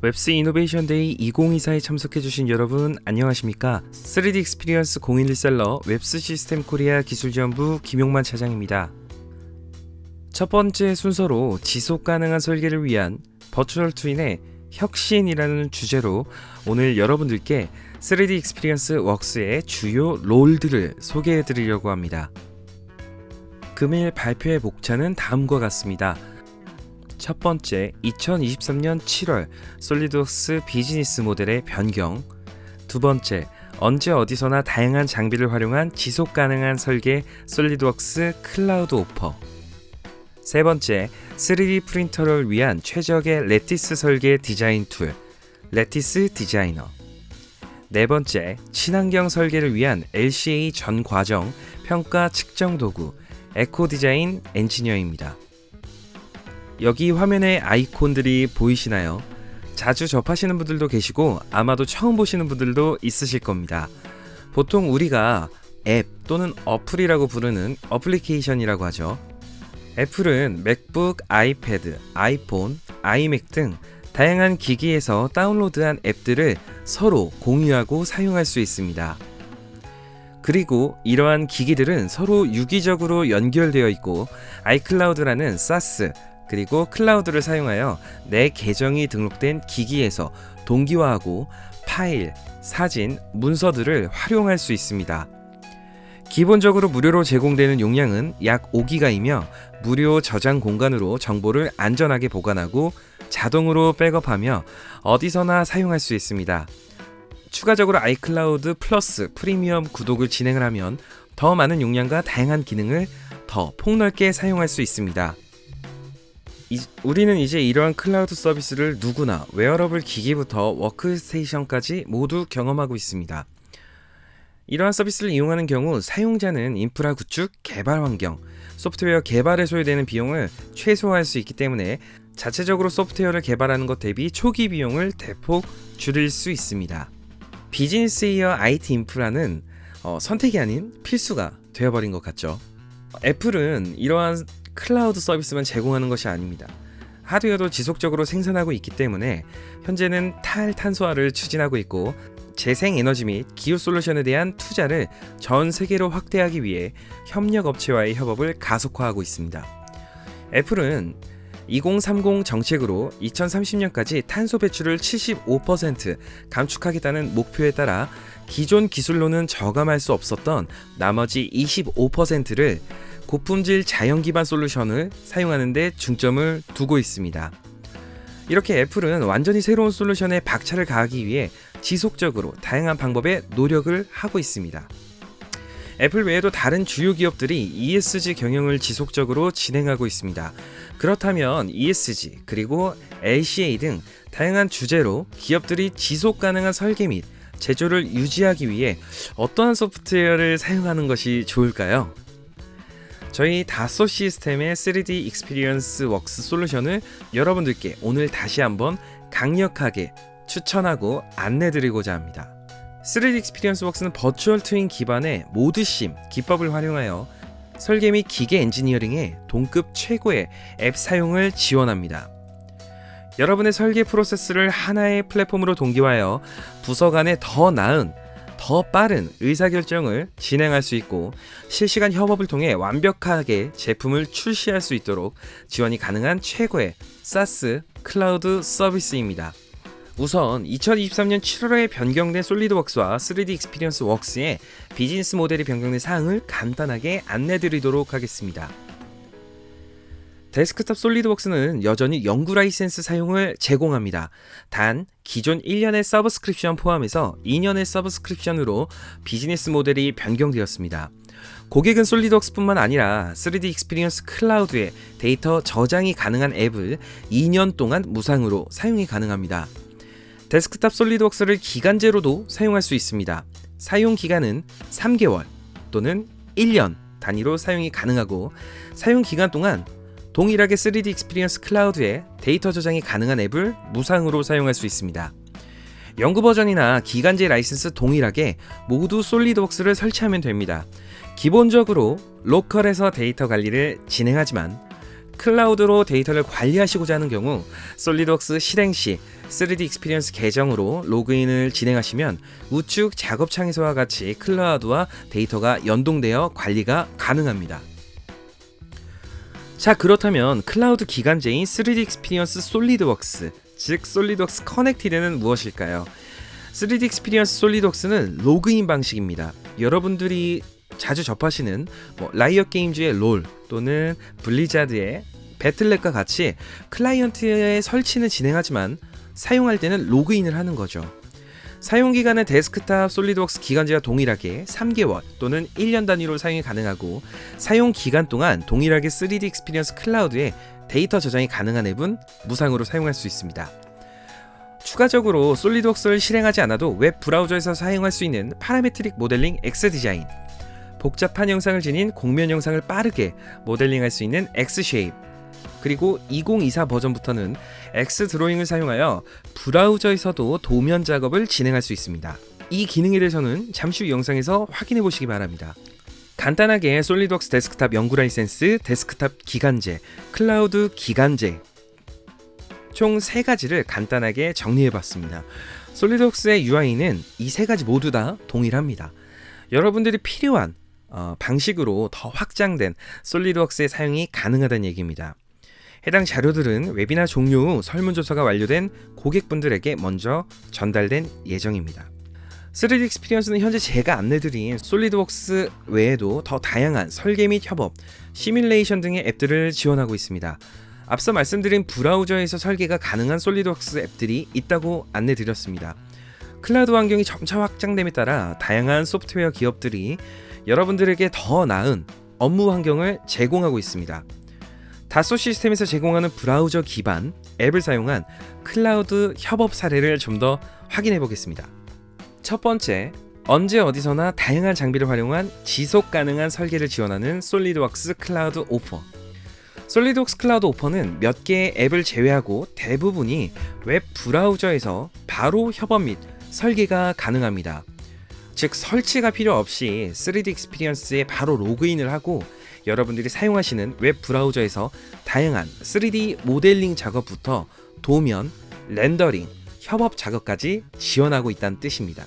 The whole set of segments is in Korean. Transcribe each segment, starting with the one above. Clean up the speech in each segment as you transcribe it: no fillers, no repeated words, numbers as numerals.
웹스 이노베이션 데이 2024에 참석해주신 여러분 안녕하십니까? 3D 익스피리언스 011셀러 웹스 시스템 코리아 기술지원부 김용만 차장입니다. 첫 번째 순서로 지속 가능한 설계를 위한 버추얼 트윈의 혁신이라는 주제로 오늘 여러분들께 3D 익스피리언스 웍스의 주요 롤들을 소개해 드리려고 합니다. 금일 발표의 목차는 다음과 같습니다. 첫 번째, 2023년 7월 솔리드웍스 비즈니스 모델의 변경. 두 번째, 언제 어디서나 다양한 장비를 활용한 지속 가능한 설계 솔리드웍스 클라우드 오퍼. 세 번째, 3D 프린터를 위한 최적의 레티스 설계 디자인 툴, 레티스 디자이너. 네 번째, 친환경 설계를 위한 LCA 전 과정 평가 측정 도구, 에코 디자인 엔지니어입니다. 여기 화면에 아이콘들이 보이시나요? 자주 접하시는 분들도 계시고 아마도 처음 보시는 분들도 있으실 겁니다. 보통 우리가 앱 또는 어플이라고 부르는 어플리케이션이라고 하죠. 애플은 맥북, 아이패드, 아이폰, 아이맥 등 다양한 기기에서 다운로드한 앱들을 서로 공유하고 사용할 수 있습니다. 그리고 이러한 기기들은 서로 유기적으로 연결되어 있고 아이클라우드라는 사스 그리고 클라우드를 사용하여 내 계정이 등록된 기기에서 동기화하고 파일, 사진, 문서들을 활용할 수 있습니다. 기본적으로 무료로 제공되는 용량은 약 5기가이며 무료 저장 공간으로 정보를 안전하게 보관하고 자동으로 백업하며 어디서나 사용할 수 있습니다. 추가적으로 아이클라우드 플러스 프리미엄 구독을 진행을 하면 더 많은 용량과 다양한 기능을 더 폭넓게 사용할 수 있습니다. 우리는 이제 이러한 클라우드 서비스를 누구나 웨어러블 기기부터 워크스테이션까지 모두 경험하고 있습니다. 이러한 서비스를 이용하는 경우 사용자는 인프라 구축, 개발 환경, 소프트웨어 개발에 소요되는 비용을 최소화할 수 있기 때문에 자체적으로 소프트웨어를 개발하는 것 대비 초기 비용을 대폭 줄일 수 있습니다. 비즈니스 이어 IT 인프라는 선택이 아닌 필수가 되어버린 것 같죠. 애플은 이러한 클라우드 서비스만 제공하는 것이 아닙니다. 하드웨어도 지속적으로 생산하고 있기 때문에 현재는 탈탄소화를 추진하고 있고 재생에너지 및 기후 솔루션에 대한 투자를 전 세계로 확대하기 위해 협력업체와의 협업을 가속화하고 있습니다. 애플은 2030 정책으로 2030년까지 탄소 배출을 75% 감축하겠다는 목표에 따라 기존 기술로는 저감할 수 없었던 나머지 25%를 고품질 자연 기반 솔루션을 사용하는 데 중점을 두고 있습니다. 이렇게 애플은 완전히 새로운 솔루션에 박차를 가하기 위해 지속적으로 다양한 방법에 노력을 하고 있습니다. 애플 외에도 다른 주요 기업들이 ESG 경영을 지속적으로 진행하고 있습니다. 그렇다면 ESG 그리고 LCA 등 다양한 주제로 기업들이 지속 가능한 설계 및 제조를 유지하기 위해 어떠한 소프트웨어를 사용하는 것이 좋을까요? 저희 다소 시스템의 3D 익스피리언스 웍스 솔루션을 여러분들께 오늘 다시 한번 강력하게 추천하고 안내드리고자 합니다. 3D 익스피리언스 웍스는 버추얼 트윈 기반의 모드심 기법을 활용하여 설계 및 기계 엔지니어링의 동급 최고의 앱 사용을 지원합니다. 여러분의 설계 프로세스를 하나의 플랫폼으로 동기화하여 부서 간의 더 나은 더 빠른 의사결정을 진행할 수 있고 실시간 협업을 통해 완벽하게 제품을 출시할 수 있도록 지원이 가능한 최고의 SaaS 클라우드 서비스입니다. 우선 2023년 7월에 변경된 솔리드웍스와 3D 익스피리언스 웍스의 비즈니스 모델이 변경된 사항을 간단하게 안내드리도록 하겠습니다. 데스크톱 솔리드웍스는 여전히 연구 라이센스 사용을 제공합니다. 단 기존 1년의 서브스크립션 포함해서 2년의 서브스크립션으로 비즈니스 모델이 변경되었습니다. 고객은 솔리드웍스뿐만 아니라 3D 익스피리언스 클라우드에 데이터 저장이 가능한 앱을 2년 동안 무상으로 사용이 가능합니다. 데스크탑 솔리드웍스를 기간제로도 사용할 수 있습니다. 사용 기간은 3개월 또는 1년 단위로 사용이 가능하고 사용 기간 동안 동일하게 3D 익스피리언스 클라우드에 데이터 저장이 가능한 앱을 무상으로 사용할 수 있습니다. 연구 버전이나 기간제 라이센스 동일하게 모두 솔리드웍스를 설치하면 됩니다. 기본적으로 로컬에서 데이터 관리를 진행하지만 클라우드로 데이터를 관리하시고자 하는 경우 솔리드웍스 실행 시 3D 익스피리언스 계정으로 로그인을 진행하시면 우측 작업창에서와 같이 클라우드와 데이터가 연동되어 관리가 가능합니다. 자, 그렇다면 클라우드 기간제인 3D 익스피리언스 솔리드웍스, 즉 솔리드웍스 커넥티드는 무엇일까요? 3D 익스피리언스 솔리드웍스는 로그인 방식입니다. 여러분들이 자주 접하시는 라이엇 게임즈의 롤 또는 블리자드의 배틀넷과 같이 클라이언트의 설치는 진행하지만 사용할 때는 로그인을 하는 거죠. 사용기간은 데스크탑 솔리드웍스 기간제와 동일하게 3개월 또는 1년 단위로 사용이 가능하고 사용기간 동안 동일하게 3D 익스피리언스 클라우드에 데이터 저장이 가능한 앱은 무상으로 사용할 수 있습니다. 추가적으로 솔리드웍스를 실행하지 않아도 웹 브라우저에서 사용할 수 있는 파라메트릭 모델링 X디자인, 복잡한 영상을 지닌 공면 영상을 빠르게 모델링할 수 있는 X쉐입, 그리고 2024 버전부터는 X드로잉을 사용하여 브라우저에서도 도면 작업을 진행할 수 있습니다. 이 기능에 대해서는 잠시 후 영상에서 확인해 보시기 바랍니다. 간단하게 솔리드웍스 데스크탑 연구 라이센스, 데스크탑 기간제, 클라우드 기간제 총 3가지를 간단하게 정리해 봤습니다. 솔리드웍스의 UI는 이 3가지 모두 다 동일합니다. 여러분들이 필요한 방식으로 더 확장된 솔리드웍스의 사용이 가능하다는 얘기입니다. 해당 자료들은 웨비나 종료 후 설문조사가 완료된 고객분들에게 먼저 전달된 예정입니다. 3D 익스피리언스는 현재 제가 안내드린 솔리드웍스 외에도 더 다양한 설계 및 협업, 시뮬레이션 등의 앱들을 지원하고 있습니다. 앞서 말씀드린 브라우저에서 설계가 가능한 솔리드웍스 앱들이 있다고 안내드렸습니다. 클라우드 환경이 점차 확장됨에 따라 다양한 소프트웨어 기업들이 여러분들에게 더 나은 업무 환경을 제공하고 있습니다. 다소 시스템에서 제공하는 브라우저 기반 앱을 사용한 클라우드 협업 사례를 좀 더 확인해 보겠습니다. 첫 번째, 언제 어디서나 다양한 장비를 활용한 지속 가능한 설계를 지원하는 솔리드웍스 클라우드 오퍼. 솔리드웍스 클라우드 오퍼는 몇 개의 앱을 제외하고 대부분이 웹 브라우저에서 바로 협업 및 설계가 가능합니다. 즉 설치가 필요 없이 3D 익스피리언스에 바로 로그인을 하고 여러분들이 사용하시는 웹 브라우저에서 다양한 3D 모델링 작업부터 도면, 렌더링, 협업 작업까지 지원하고 있다는 뜻입니다.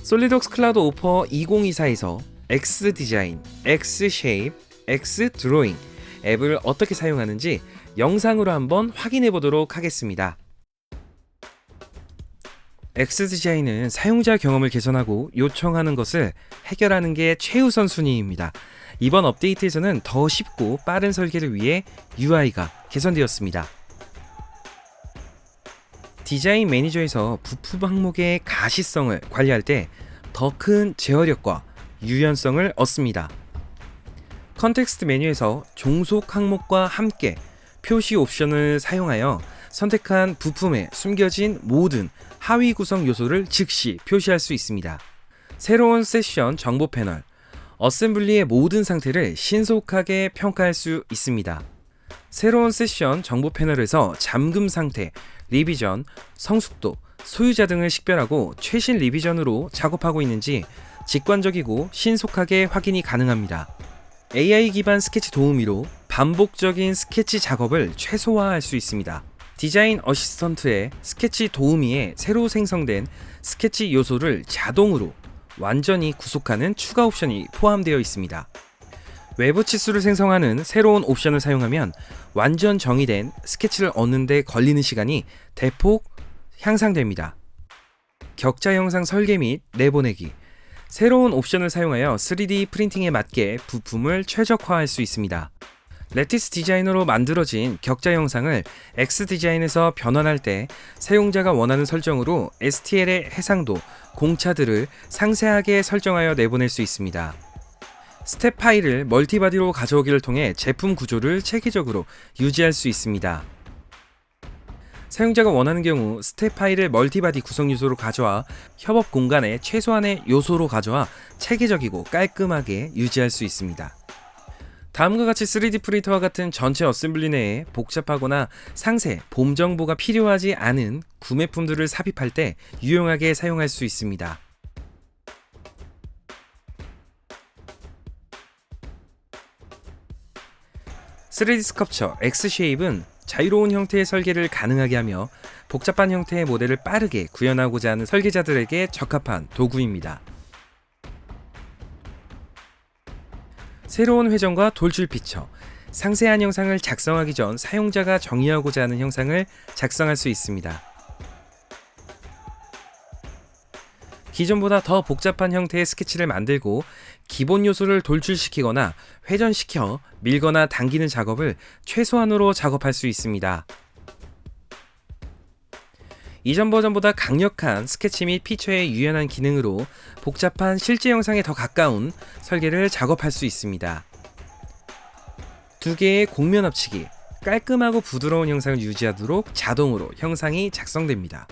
솔리드웍스 클라우드 오퍼 2024에서 X디자인, X쉐입, X드로잉 앱을 어떻게 사용하는지 영상으로 한번 확인해 보도록 하겠습니다. X디자인은 사용자 경험을 개선하고 요청하는 것을 해결하는 게 최우선 순위입니다. 이번 업데이트에서는 더 쉽고 빠른 설계를 위해 UI가 개선되었습니다. 디자인 매니저에서 부품 항목의 가시성을 관리할 때 더 큰 제어력과 유연성을 얻습니다. 컨텍스트 메뉴에서 종속 항목과 함께 표시 옵션을 사용하여 선택한 부품에 숨겨진 모든 하위 구성 요소를 즉시 표시할 수 있습니다. 새로운 세션 정보 패널, 어셈블리의 모든 상태를 신속하게 평가할 수 있습니다. 새로운 세션 정보 패널에서 잠금 상태, 리비전, 성숙도, 소유자 등을 식별하고 최신 리비전으로 작업하고 있는지 직관적이고 신속하게 확인이 가능합니다. AI 기반 스케치 도우미로 반복적인 스케치 작업을 최소화할 수 있습니다. 디자인 어시스턴트의 스케치 도우미에 새로 생성된 스케치 요소를 자동으로 완전히 구속하는 추가 옵션이 포함되어 있습니다. 외부 치수를 생성하는 새로운 옵션을 사용하면 완전 정의된 스케치를 얻는 데 걸리는 시간이 대폭 향상됩니다. 격자 영상 설계 및 내보내기, 새로운 옵션을 사용하여 3D 프린팅에 맞게 부품을 최적화할 수 있습니다. 레티스 디자이너로 만들어진 격자 영상을 X디자인에서 변환할 때 사용자가 원하는 설정으로 STL의 해상도, 공차들을 상세하게 설정하여 내보낼 수 있습니다. 스텝 파일을 멀티바디로 가져오기를 통해 제품 구조를 체계적으로 유지할 수 있습니다. 사용자가 원하는 경우 스텝 파일을 멀티바디 구성 요소로 가져와 협업 공간에 최소한의 요소로 가져와 체계적이고 깔끔하게 유지할 수 있습니다. 다음과 같이 3D 프린터와 같은 전체 어셈블리 내에 복잡하거나 상세, 봄 정보가 필요하지 않은 구매품들을 삽입할 때 유용하게 사용할 수 있습니다. 3D 스컬프처 X-쉐입은 자유로운 형태의 설계를 가능하게 하며 복잡한 형태의 모델을 빠르게 구현하고자 하는 설계자들에게 적합한 도구입니다. 새로운 회전과 돌출 피처, 상세한 형상을 작성하기 전 사용자가 정의하고자 하는 형상을 작성할 수 있습니다. 기존보다 더 복잡한 형태의 스케치를 만들고 기본 요소를 돌출시키거나 회전시켜 밀거나 당기는 작업을 최소한으로 작업할 수 있습니다. 이전 버전보다 강력한 스케치 및 피처의 유연한 기능으로 복잡한 실제 영상에 더 가까운 설계를 작업할 수 있습니다. 두 개의 곡면 합치기, 깔끔하고 부드러운 형상을 유지하도록 자동으로 형상이 작성됩니다.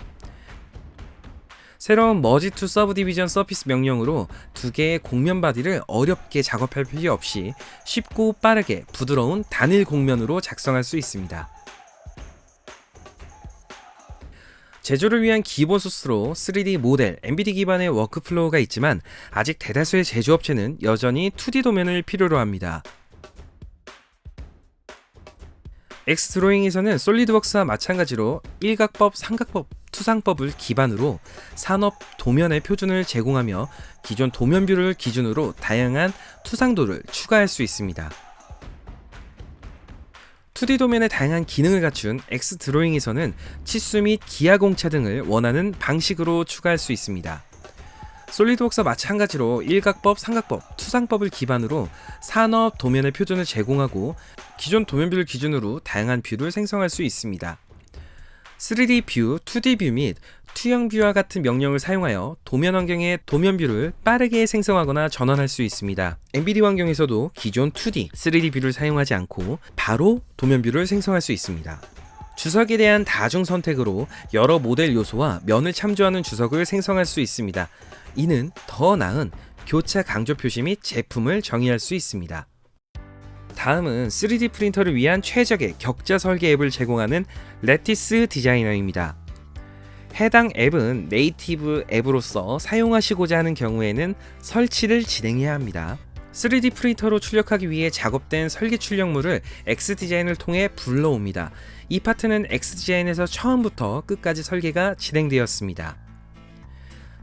새로운 머지 투 서브디비전 서피스 명령으로 두 개의 곡면 바디를 어렵게 작업할 필요 없이 쉽고 빠르게 부드러운 단일 곡면으로 작성할 수 있습니다. 제조를 위한 기본 소스로 3D 모델, MBD 기반의 워크플로우가 있지만 아직 대다수의 제조업체는 여전히 2D 도면을 필요로 합니다. X드로잉에서는 솔리드웍스와 마찬가지로 일각법, 삼각법, 투상법을 기반으로 산업 도면의 표준을 제공하며 기존 도면뷰를 기준으로 다양한 투상도를 추가할 수 있습니다. 2D 도면의 다양한 기능을 갖춘 X드로잉에서는 치수 및 기하공차 등을 원하는 방식으로 추가할 수 있습니다. 솔리드웍스와 마찬가지로 일각법, 삼각법, 투상법을 기반으로 산업 도면의 표준을 제공하고 기존 도면뷰를 기준으로 다양한 뷰를 생성할 수 있습니다. 3D 뷰, 2D 뷰 및 투영 뷰와 같은 명령을 사용하여 도면 환경의 도면뷰를 빠르게 생성하거나 전환할 수 있습니다. MBD 환경에서도 기존 2D, 3D 뷰를 사용하지 않고 바로 도면뷰를 생성할 수 있습니다. 주석에 대한 다중 선택으로 여러 모델 요소와 면을 참조하는 주석을 생성할 수 있습니다. 이는 더 나은 교차 강조 표시 및 제품을 정의할 수 있습니다. 다음은 3D 프린터를 위한 최적의 격자 설계 앱을 제공하는 레티스 디자이너입니다. 해당 앱은 네이티브 앱으로서 사용하시고자 하는 경우에는 설치를 진행해야 합니다. 3D 프린터로 출력하기 위해 작업된 설계 출력물을 X디자인을 통해 불러옵니다. 이 파트는 X디자인에서 처음부터 끝까지 설계가 진행되었습니다.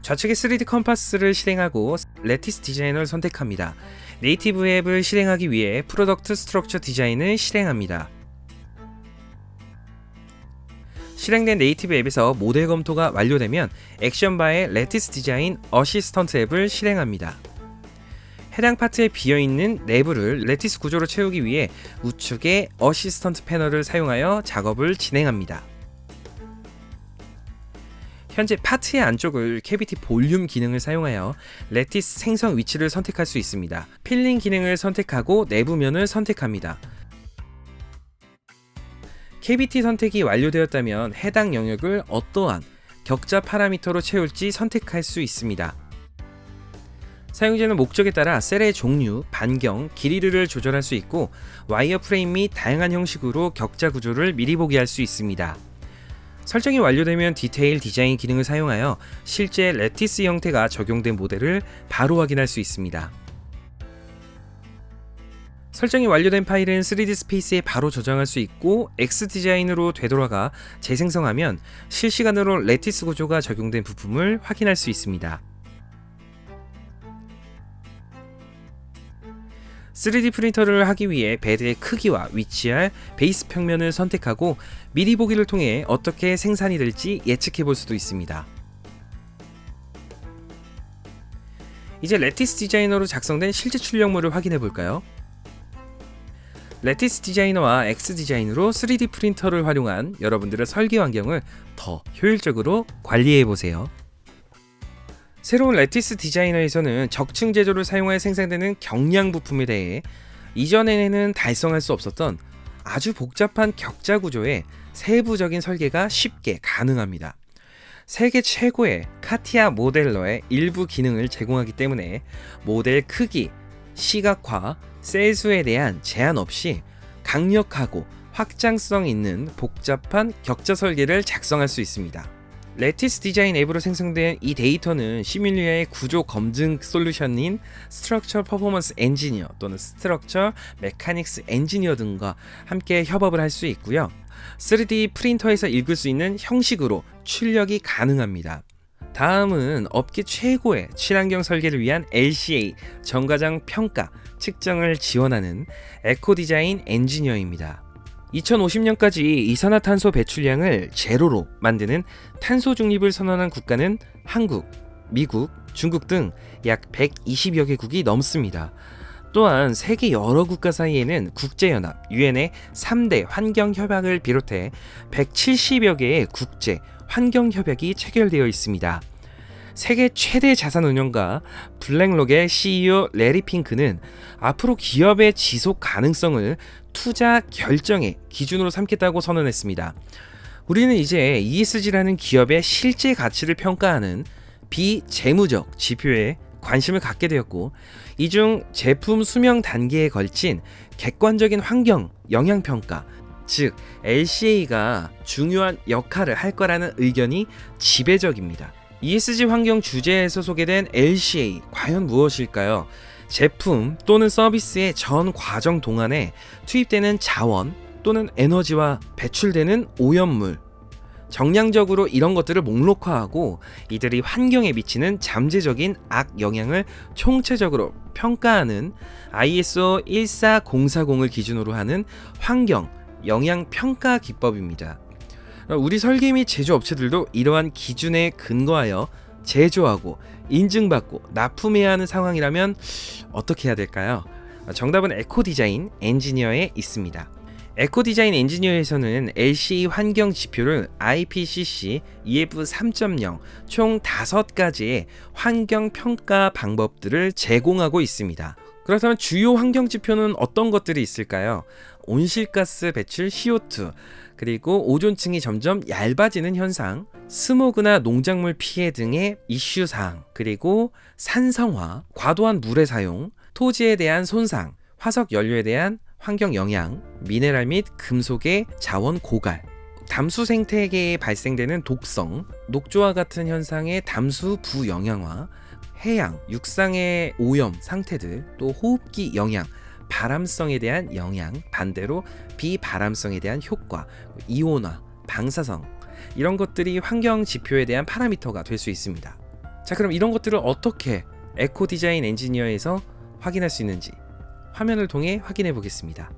좌측에 3D 컴파스를 실행하고 레티스 디자이너를 선택합니다. 네이티브 앱을 실행하기 위해 프로덕트 스트럭처 디자인을 실행합니다. 실행된 네이티브 앱에서 모델 검토가 완료되면 액션바의 레티스 디자인 어시스턴트 앱을 실행합니다. 해당 파트에 비어있는 내부를 레티스 구조로 채우기 위해 우측의 어시스턴트 패널을 사용하여 작업을 진행합니다. 현재 파트의 안쪽을 캐비티 볼륨 기능을 사용하여 레티스 생성 위치를 선택할 수 있습니다. 필링 기능을 선택하고 내부면을 선택합니다. 캐비티 선택이 완료되었다면 해당 영역을 어떠한 격자 파라미터로 채울지 선택할 수 있습니다. 사용자는 목적에 따라 셀의 종류, 반경, 길이를 조절할 수 있고 와이어 프레임 및 다양한 형식으로 격자 구조를 미리 보게 할 수 있습니다. 설정이 완료되면 디테일 디자인 기능을 사용하여 실제 레티스 형태가 적용된 모델을 바로 확인할 수 있습니다. 설정이 완료된 파일은 3D 스페이스에 바로 저장할 수 있고 X디자인으로 되돌아가 재생성하면 실시간으로 레티스 구조가 적용된 부품을 확인할 수 있습니다. 3D 프린터를 하기 위해 베드의 크기와 위치할 베이스 평면을 선택하고 미리 보기를 통해 어떻게 생산이 될지 예측해 볼 수도 있습니다. 이제 레티스 디자이너로 작성된 실제 출력물을 확인해 볼까요? 레티스 디자이너와 X 디자인으로 3D 프린터를 활용한 여러분들의 설계 환경을 더 효율적으로 관리해 보세요. 새로운 레티스 디자이너에서는 적층 제조를 사용하여 생산되는 경량 부품에 대해 이전에는 달성할 수 없었던 아주 복잡한 격자 구조의 세부적인 설계가 쉽게 가능합니다. 세계 최고의 카티아 모델러의 일부 기능을 제공하기 때문에 모델 크기, 시각화, 셀 수에 대한 제한 없이 강력하고 확장성 있는 복잡한 격자 설계를 작성할 수 있습니다. 레티스 디자인 앱으로 생성된 이 데이터는 시뮬리아의 구조 검증 솔루션인 스트럭처 퍼포먼스 엔지니어 또는 스트럭처 메카닉스 엔지니어 등과 함께 협업을 할 수 있고요. 3D 프린터에서 읽을 수 있는 형식으로 출력이 가능합니다. 다음은 업계 최고의 친환경 설계를 위한 LCA 정과장 평가 측정을 지원하는 에코디자인 엔지니어입니다. 2050년까지 이산화탄소 배출량을 제로로 만드는 탄소 중립을 선언한 국가는 한국, 미국, 중국 등 약 120여 개국이 넘습니다. 또한 세계 여러 국가 사이에는 국제연합, 유엔의 3대 환경협약을 비롯해 170여 개의 국제 환경협약이 체결되어 있습니다. 세계 최대 자산운용가 블랙록의 CEO 레리 핑크는 앞으로 기업의 지속 가능성을 투자 결정의 기준으로 삼겠다고 선언했습니다. 우리는 이제 ESG라는 기업의 실제 가치를 평가하는 비재무적 지표에 관심을 갖게 되었고, 이 중 제품 수명 단계에 걸친 객관적인 환경 영향 평가, 즉 LCA가 중요한 역할을 할 거라는 의견이 지배적입니다. ESG 환경 주제에서 소개된 LCA 과연 무엇일까요? 제품 또는 서비스의 전 과정 동안에 투입되는 자원 또는 에너지와 배출되는 오염물, 정량적으로 이런 것들을 목록화하고 이들이 환경에 미치는 잠재적인 악영향을 총체적으로 평가하는 ISO 14040을 기준으로 하는 환경 영향 평가 기법입니다. 우리 설계 및 제조업체들도 이러한 기준에 근거하여 제조하고 인증받고 납품해야 하는 상황이라면 어떻게 해야 될까요? 정답은 에코디자인 엔지니어에 있습니다. 에코디자인 엔지니어에서는 LCA 환경 지표를 IPCC EF 3.0 총 5가지의 환경 평가 방법들을 제공하고 있습니다. 그렇다면 주요 환경 지표는 어떤 것들이 있을까요? 온실가스 배출 CO2, 그리고 오존층이 점점 얇아지는 현상, 스모그나 농작물 피해 등의 이슈 사항, 그리고 산성화, 과도한 물의 사용, 토지에 대한 손상, 화석 연료에 대한 환경 영향, 미네랄 및 금속의 자원 고갈, 담수 생태계에 발생되는 독성, 녹조와 같은 현상의 담수 부영향화, 해양, 육상의 오염 상태들, 또 호흡기 영향, 바람성에 대한 영향, 반대로 비바람성에 대한 효과, 이온화, 방사성, 이런 것들이 환경 지표에 대한 파라미터가 될 수 있습니다. 자, 그럼 이런 것들을 어떻게 에코디자인 엔지니어에서 확인할 수 있는지 화면을 통해 확인해 보겠습니다.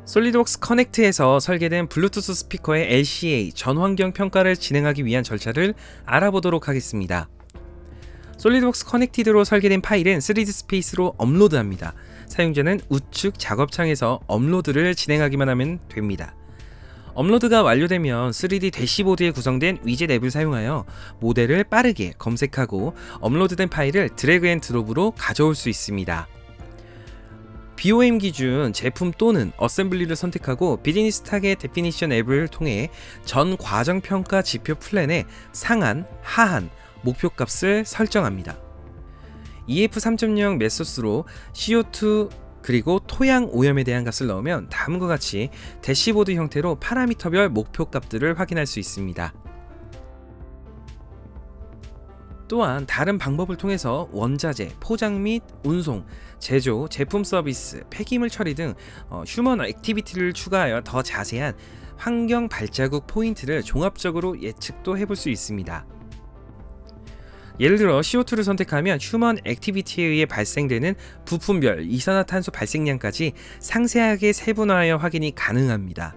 솔리드웍스 커넥트에서 설계된 블루투스 스피커의 LCA 전환경 평가를 진행하기 위한 절차를 알아보도록 하겠습니다. 솔리드웍스 커넥티드로 설계된 파일은 3D 스페이스로 업로드합니다. 사용자는 우측 작업창에서 업로드를 진행하기만 하면 됩니다. 업로드가 완료되면 3D 대시보드에 구성된 위젯 앱을 사용하여 모델을 빠르게 검색하고 업로드된 파일을 드래그 앤 드롭으로 가져올 수 있습니다. BOM 기준 제품 또는 어셈블리를 선택하고 비즈니스 타겟 데피니션 앱을 통해 전 과정 평가 지표 플랜의 상한, 하한, 목표값을 설정합니다. EF 3.0 메소스로 CO2 그리고 토양 오염에 대한 값을 넣으면 다음과 같이 대시보드 형태로 파라미터별 목표값들을 확인할 수 있습니다. 또한 다른 방법을 통해서 원자재, 포장 및 운송, 제조, 제품 서비스, 폐기물 처리 등 휴먼 액티비티를 추가하여 더 자세한 환경 발자국 포인트를 종합적으로 예측도 해볼 수 있습니다. 예를 들어 CO2를 선택하면 휴먼 액티비티에 의해 발생되는 부품별 이산화탄소 발생량까지 상세하게 세분화하여 확인이 가능합니다.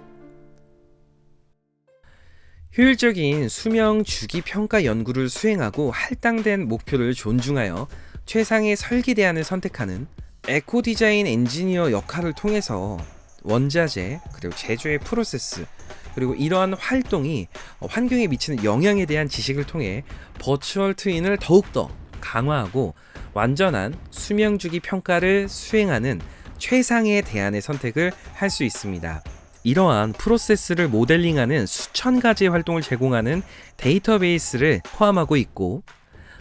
효율적인 수명 주기 평가 연구를 수행하고 할당된 목표를 존중하여 최상의 설계 대안을 선택하는 에코디자인 엔지니어 역할을 통해서 원자재 그리고 제조의 프로세스 그리고 이러한 활동이 환경에 미치는 영향에 대한 지식을 통해 버추얼 트윈을 더욱더 강화하고 완전한 수명 주기 평가를 수행하는 최상의 대안의 선택을 할 수 있습니다. 이러한 프로세스를 모델링하는 수천 가지의 활동을 제공하는 데이터베이스를 포함하고 있고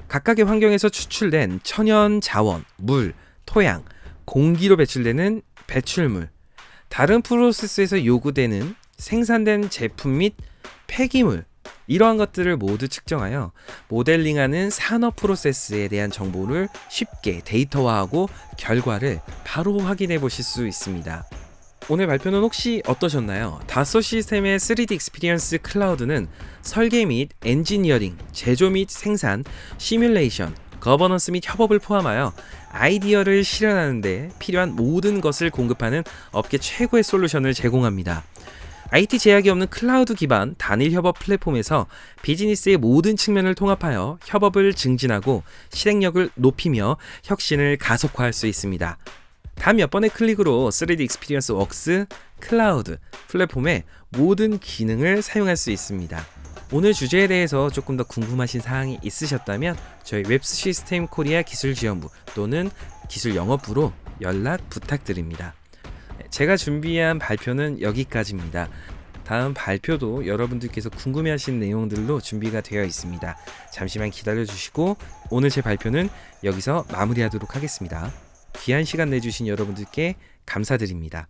각각의 환경에서 추출된 천연 자원, 물, 토양, 공기로 배출되는 배출물, 다른 프로세스에서 요구되는 생산된 제품 및 폐기물, 이러한 것들을 모두 측정하여 모델링하는 산업 프로세스에 대한 정보를 쉽게 데이터화하고 결과를 바로 확인해 보실 수 있습니다. 오늘 발표는 혹시 어떠셨나요? 다소 시스템의 3D 익스피리언스 클라우드는 설계 및 엔지니어링, 제조 및 생산, 시뮬레이션, 거버넌스 및 협업을 포함하여 아이디어를 실현하는 데 필요한 모든 것을 공급하는 업계 최고의 솔루션을 제공합니다. IT 제약이 없는 클라우드 기반 단일 협업 플랫폼에서 비즈니스의 모든 측면을 통합하여 협업을 증진하고 실행력을 높이며 혁신을 가속화할 수 있습니다. 단 몇 번의 클릭으로 3D 익스피리언스 웍스 클라우드 플랫폼의 모든 기능을 사용할 수 있습니다. 오늘 주제에 대해서 조금 더 궁금하신 사항이 있으셨다면 저희 웹스 시스템 코리아 기술지원부 또는 기술영업부로 연락 부탁드립니다. 제가 준비한 발표는 여기까지입니다. 다음 발표도 여러분들께서 궁금해하신 내용들로 준비가 되어 있습니다. 잠시만 기다려 주시고 오늘 제 발표는 여기서 마무리하도록 하겠습니다. 귀한 시간 내주신 여러분들께 감사드립니다.